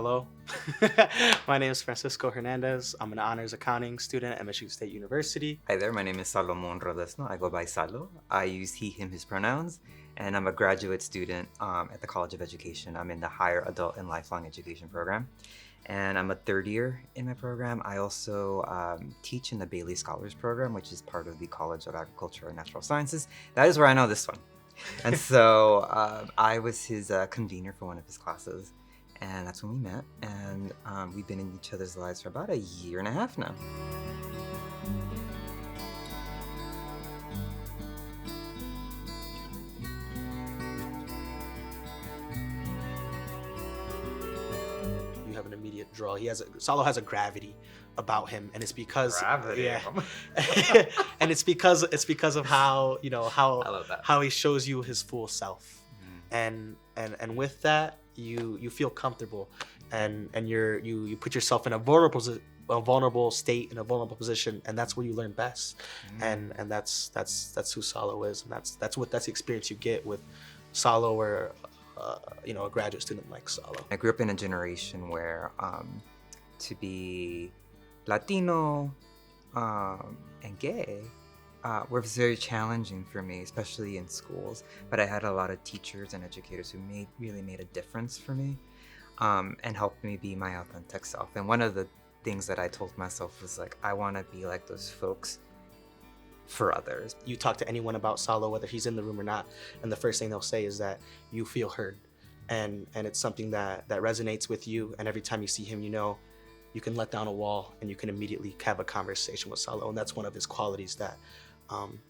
Salo. My name is Francisco Hernandez. I'm an honors accounting student at Michigan State University. Hi there, my name is Salomon Rodesno. I go by Salo. I use he, him, his pronouns, and I'm a graduate student at the College of Education. I'm in the Higher Adult and Lifelong Education program, and I'm a third year in my program. I also teach in the Bailey Scholars Program, which is part of the College of Agriculture and Natural Sciences. That is where I know this one. And so I was his convener for one of his classes, and that's when we met, and we've been in each other's lives for about a year and a half now. You have an immediate draw. Salo has a gravity about him, and it's because Gravity. and it's because of how I love that. how he shows you his full self, and with that you feel comfortable, and you put yourself in a vulnerable state, in a vulnerable position, and that's where you learn best. And that's who Salo is, and that's the experience you get with Salo, or a graduate student like Salo. I grew up in a generation where to be Latino and gay was very challenging for me, especially in schools. But I had a lot of teachers and educators who really made a difference for me and helped me be my authentic self. And one of the things that I told myself was like, I want to be like those folks for others. You talk to anyone about Salo, whether he's in the room or not, and the first thing they'll say is that you feel heard, and it's something that resonates with you. And every time you see him, you can let down a wall and you can immediately have a conversation with Salo. And that's one of his qualities that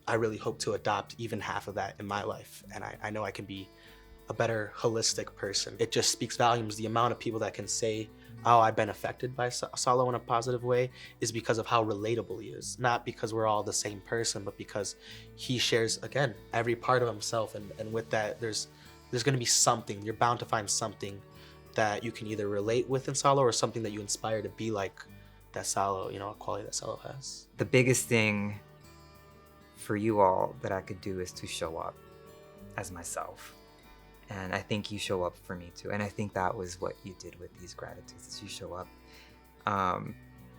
I really hope to adopt even half of that in my life. And I know I can be a better holistic person. It just speaks volumes. The amount of people that can say, oh, I've been affected by Salo in a positive way, is because of how relatable he is. Not because we're all the same person, but because he shares, again, every part of himself. And with that, there's gonna be something. You're bound to find something that you can either relate with in Salo, or something that you inspire to be like that Salo, a quality that Salo has. The biggest thing for you all that I could do is to show up as myself. And I think you show up for me too. And I think that was what you did with these GRADitudes, you show up. I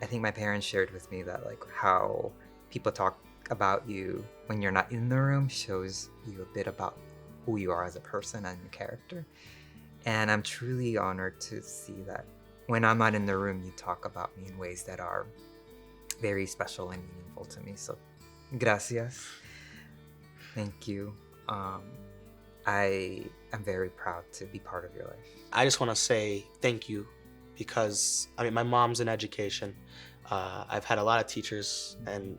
think my parents shared with me that like how people talk about you when you're not in the room shows you a bit about who you are as a person and your character. And I'm truly honored to see that when I'm not in the room, you talk about me in ways that are very special and meaningful to me. So, gracias. Thank you. I am very proud to be part of your life. I just want to say thank you, because my mom's in education. I've had a lot of teachers and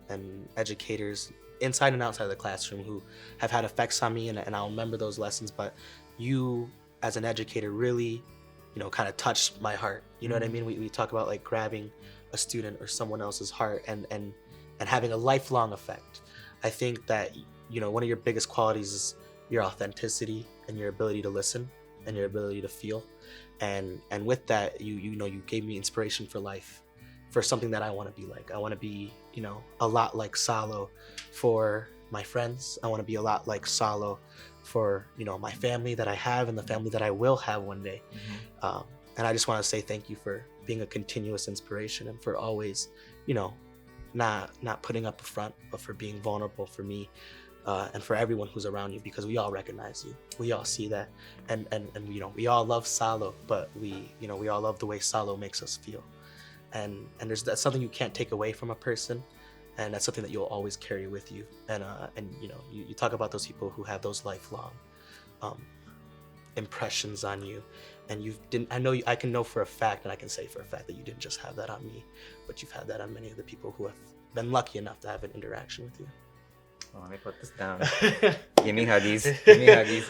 educators inside and outside of the classroom who have had effects on me, and I'll remember those lessons. But you, as an educator, really, kind of touched my heart. You know what I mean? We talk about like grabbing a student or someone else's heart and having a lifelong effect. I think that, one of your biggest qualities is your authenticity and your ability to listen and your ability to feel. And with that, you gave me inspiration for life, for something that I want to be like. I want to be, a lot like Salo for my friends. I want to be a lot like Salo for, my family that I have and the family that I will have one day. And I just want to say thank you for being a continuous inspiration, and for always, not putting up a front, but for being vulnerable for me, and for everyone who's around you, because we all recognize you. We all see that. And we all love Salo, but we all love the way Salo makes us feel. And that's something you can't take away from a person. And that's something that you'll always carry with you. And you talk about those people who have those lifelong impressions on you. And I can know for a fact, and I can say for a fact, that you didn't just have that on me, but you've had that on many of the people who have been lucky enough to have an interaction with you. Let me put this down. Give me huggies. Give me huggies.